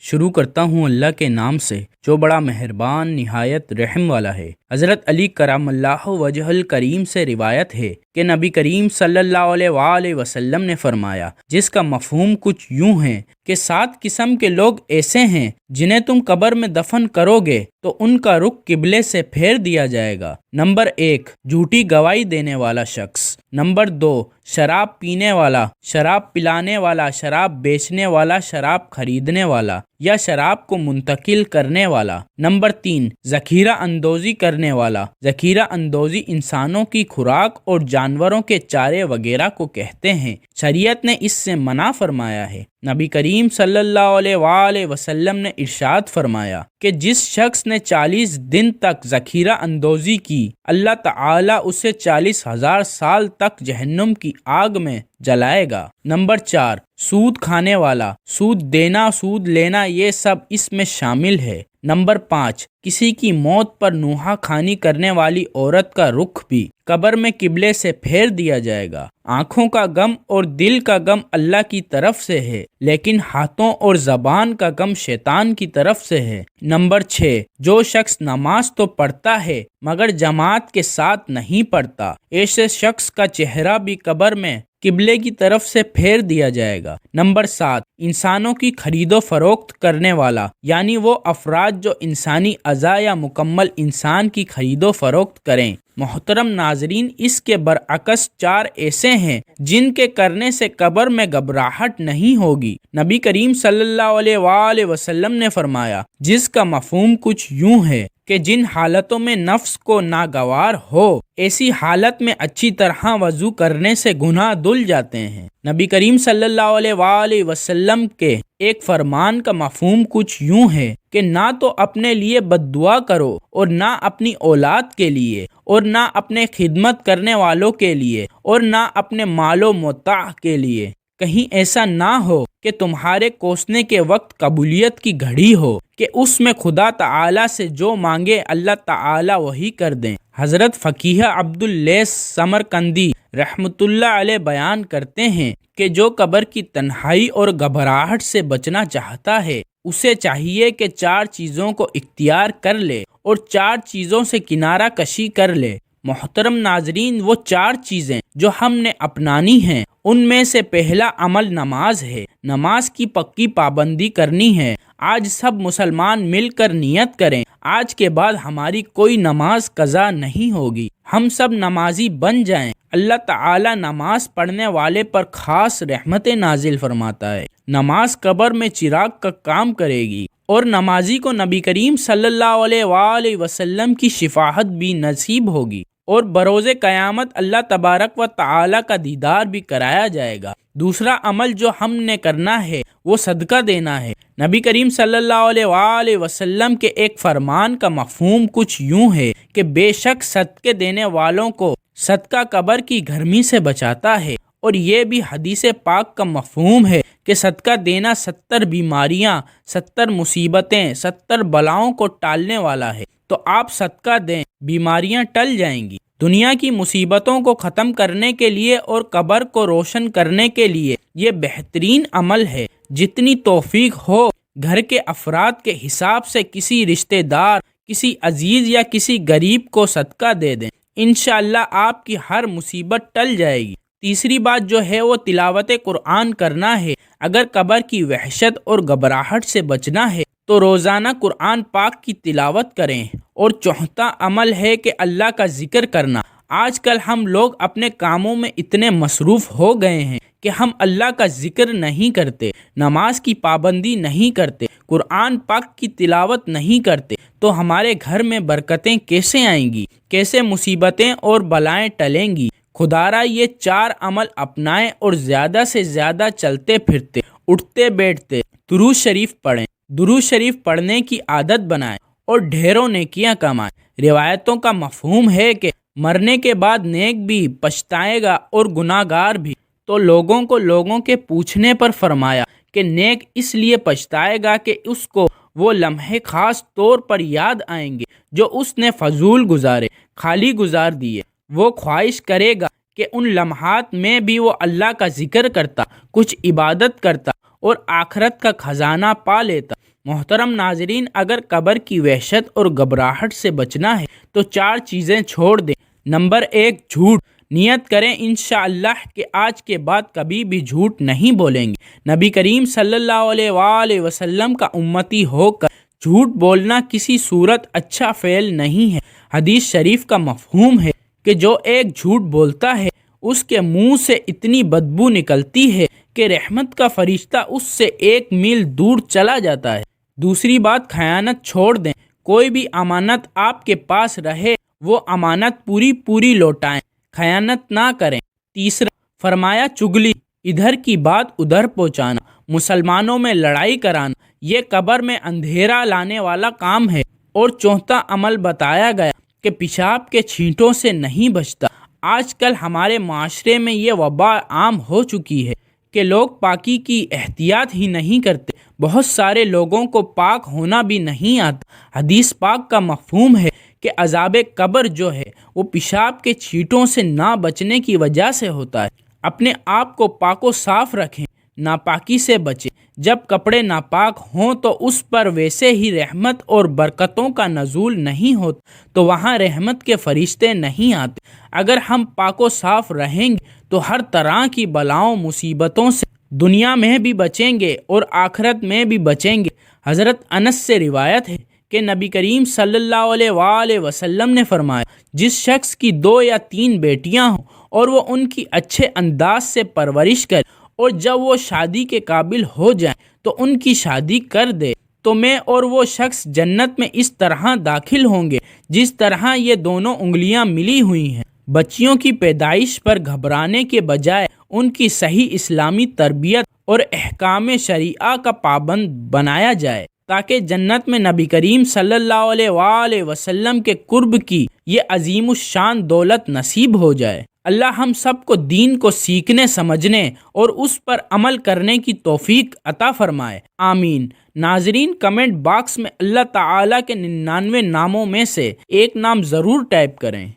شروع کرتا ہوں اللہ کے نام سے جو بڑا مہربان نہایت رحم والا ہے۔ حضرت علی کرم اللہ وجہ الکریم سے روایت ہے کہ نبی کریم صلی اللہ علیہ وآلہ وسلم نے فرمایا، جس کا مفہوم کچھ یوں ہے کہ 7 قسم کے لوگ ایسے ہیں جنہیں تم قبر میں دفن کرو گے تو ان کا رخ قبلے سے پھیر دیا جائے گا۔ نمبر 1، جھوٹی گواہی دینے والا شخص۔ نمبر 2، شراب پینے والا، شراب پلانے والا، شراب بیچنے والا، شراب خریدنے والا یا شراب کو منتقل کرنے والا۔ نمبر 3، ذخیرہ اندوزی کرنے والا۔ ذخیرہ اندوزی انسانوں کی خوراک اور جانوروں کے چارے وغیرہ کو کہتے ہیں۔ شریعت نے اس سے منع فرمایا ہے۔ نبی کریم صلی اللہ علیہ وآلہ وسلم نے ارشاد فرمایا کہ جس شخص نے 40 دن تک ذخیرہ اندوزی کی، اللہ تعالیٰ اسے 40,000 سال تک جہنم کی آگ میں جلائے گا۔ نمبر 4، سود کھانے والا۔ سود دینا، سود لینا، یہ سب اس میں شامل ہے۔ نمبر 5، کسی کی موت پر نوحہ خوانی کرنے والی عورت کا رخ بھی قبر میں قبلے سے پھیر دیا جائے گا۔ آنکھوں کا غم اور دل کا غم اللہ کی طرف سے ہے، لیکن ہاتھوں اور زبان کا غم شیطان کی طرف سے ہے۔ نمبر 6، جو شخص نماز تو پڑھتا ہے مگر جماعت کے ساتھ نہیں پڑھتا، ایسے شخص کا چہرہ بھی قبر میں قبلے کی طرف سے پھیر دیا جائے گا۔ نمبر 7، انسانوں کی خرید و فروخت کرنے والا، یعنی وہ افراد جو انسانی اعضاء یا مکمل انسان کی خرید و فروخت کریں۔ محترم ناظرین، اس کے برعکس 4 ایسے ہیں جن کے کرنے سے قبر میں گھبراہٹ نہیں ہوگی۔ نبی کریم صلی اللہ علیہ وآلہ وسلم نے فرمایا، جس کا مفہوم کچھ یوں ہے کہ جن حالتوں میں نفس کو ناگوار ہو، ایسی حالت میں اچھی طرح وضو کرنے سے گناہ دھل جاتے ہیں۔ نبی کریم صلی اللہ علیہ وآلہ وسلم کے ایک فرمان کا مفہوم کچھ یوں ہے کہ نہ تو اپنے لیے بد دعا کرو اور نہ اپنی اولاد کے لیے اور نہ اپنے خدمت کرنے والوں کے لیے اور نہ اپنے مال و متاع کے لیے۔ کہیں ایسا نہ ہو کہ تمہارے کوسنے کے وقت قبولیت کی گھڑی ہو کہ اس میں خدا تعالی سے جو مانگے اللہ تعالی وہی کر دیں۔ حضرت فقیہ عبداللیث سمرقندی رحمۃ اللہ علیہ بیان کرتے ہیں کہ جو قبر کی تنہائی اور گھبراہٹ سے بچنا چاہتا ہے، اسے چاہیے کہ 4 چیزوں کو اختیار کر لے اور 4 چیزوں سے کنارہ کشی کر لے۔ محترم ناظرین، وہ 4 چیزیں جو ہم نے اپنانی ہیں، ان میں سے پہلا عمل نماز ہے۔ نماز کی پکی پابندی کرنی ہے۔ آج سب مسلمان مل کر نیت کریں، آج کے بعد ہماری کوئی نماز قضا نہیں ہوگی، ہم سب نمازی بن جائیں۔ اللہ تعالی نماز پڑھنے والے پر خاص رحمتیں نازل فرماتا ہے۔ نماز قبر میں چراغ کا کام کرے گی اور نمازی کو نبی کریم صلی اللہ علیہ وآلہ وسلم کی شفاعت بھی نصیب ہوگی اور بروز قیامت اللہ تبارک و تعالی کا دیدار بھی کرایا جائے گا۔ دوسرا عمل جو ہم نے کرنا ہے وہ صدقہ دینا ہے۔ نبی کریم صلی اللہ علیہ وآلہ وسلم کے ایک فرمان کا مفہوم کچھ یوں ہے کہ بے شک صدقے دینے والوں کو صدقہ قبر کی گرمی سے بچاتا ہے، اور یہ بھی حدیث پاک کا مفہوم ہے کہ صدقہ دینا 70 بیماریاں، 70 مصیبتیں، 70 بلاؤں کو ٹالنے والا ہے۔ تو آپ صدقہ دیں، بیماریاں ٹل جائیں گی۔ دنیا کی مصیبتوں کو ختم کرنے کے لیے اور قبر کو روشن کرنے کے لیے یہ بہترین عمل ہے۔ جتنی توفیق ہو، گھر کے افراد کے حساب سے کسی رشتہ دار، کسی عزیز یا کسی غریب کو صدقہ دے دیں، انشاءاللہ آپ کی ہر مصیبت ٹل جائے گی۔ تیسری بات جو ہے وہ تلاوت قرآن کرنا ہے۔ اگر قبر کی وحشت اور گھبراہٹ سے بچنا ہے تو روزانہ قرآن پاک کی تلاوت کریں۔ اور چوتھا عمل ہے کہ اللہ کا ذکر کرنا۔ آج کل ہم لوگ اپنے کاموں میں اتنے مصروف ہو گئے ہیں کہ ہم اللہ کا ذکر نہیں کرتے، نماز کی پابندی نہیں کرتے، قرآن پاک کی تلاوت نہیں کرتے، تو ہمارے گھر میں برکتیں کیسے آئیں گی؟ کیسے مصیبتیں اور بلائیں ٹلیں گی؟ خدارا یہ 4 عمل اپنائیں اور زیادہ سے زیادہ چلتے پھرتے، اٹھتے بیٹھتے درود شریف پڑھیں، درود شریف پڑھنے کی عادت بنائیں اور ڈھیروں نیکیاں کمائیں۔ روایتوں کا مفہوم ہے کہ مرنے کے بعد نیک بھی پچھتائے گا اور گناہ گار بھی۔ تو لوگوں کے پوچھنے پر فرمایا کہ نیک اس لیے پچھتائے گا کہ اس کو وہ لمحے خاص طور پر یاد آئیں گے جو اس نے فضول گزارے، خالی گزار دیے۔ وہ خواہش کرے گا کہ ان لمحات میں بھی وہ اللہ کا ذکر کرتا، کچھ عبادت کرتا اور آخرت کا خزانہ پا لیتا۔ محترم ناظرین، اگر قبر کی وحشت اور گھبراہٹ سے بچنا ہے تو 4 چیزیں چھوڑ دیں۔ نمبر 1، جھوٹ۔ نیت کریں انشاءاللہ کہ آج کے بعد کبھی بھی جھوٹ نہیں بولیں گے۔ نبی کریم صلی اللہ علیہ وآلہ وسلم کا امتی ہو کر جھوٹ بولنا کسی صورت اچھا فعل نہیں ہے۔ حدیث شریف کا مفہوم ہے کہ جو ایک جھوٹ بولتا ہے اس کے منہ سے اتنی بدبو نکلتی ہے کہ رحمت کا فرشتہ اس سے 1 میل دور چلا جاتا ہے۔ دوسری بات، خیانت چھوڑ دیں۔ کوئی بھی امانت آپ کے پاس رہے وہ امانت پوری لوٹائیں، خیانت نہ کریں۔ تیسرا، فرمایا چگلی، ادھر کی بات ادھر پہنچانا، مسلمانوں میں لڑائی کرانا، یہ قبر میں اندھیرا لانے والا کام ہے۔ اور چوتھا عمل بتایا گیا کہ پیشاب کے چھینٹوں سے نہیں بچتا۔ آج کل ہمارے معاشرے میں یہ وبا عام ہو چکی ہے کہ لوگ پاکی کی احتیاط ہی نہیں کرتے۔ بہت سارے لوگوں کو پاک ہونا بھی نہیں آتا۔ حدیث پاک کا مفہوم ہے کہ عذاب قبر جو ہے وہ پیشاب کے چھینٹوں سے نہ بچنے کی وجہ سے ہوتا ہے۔ اپنے آپ کو پاک و صاف رکھیں، ناپاکی سے بچیں۔ جب کپڑے ناپاک ہوں تو اس پر ویسے ہی رحمت اور برکتوں کا نزول نہیں ہوتا، تو وہاں رحمت کے فرشتے نہیں آتے۔ اگر ہم پاک و صاف رہیں گے تو ہر طرح کی بلاؤں مصیبتوں سے دنیا میں بھی بچیں گے اور آخرت میں بھی بچیں گے۔ حضرت انس سے روایت ہے کہ نبی کریم صلی اللہ علیہ وآلہ وسلم نے فرمایا، جس شخص کی 2 یا 3 بیٹیاں ہوں اور وہ ان کی اچھے انداز سے پرورش کرے اور جب وہ شادی کے قابل ہو جائیں تو ان کی شادی کر دے، تو میں اور وہ شخص جنت میں اس طرح داخل ہوں گے جس طرح یہ دونوں انگلیاں ملی ہوئی ہیں۔ بچیوں کی پیدائش پر گھبرانے کے بجائے ان کی صحیح اسلامی تربیت اور احکام شریعہ کا پابند بنایا جائے تاکہ جنت میں نبی کریم صلی اللہ علیہ وآلہ وسلم کے قرب کی یہ عظیم الشان دولت نصیب ہو جائے۔ اللہ ہم سب کو دین کو سیکھنے، سمجھنے اور اس پر عمل کرنے کی توفیق عطا فرمائے، آمین۔ ناظرین، کمنٹ باکس میں اللہ تعالیٰ کے 99 ناموں میں سے ایک نام ضرور ٹائپ کریں۔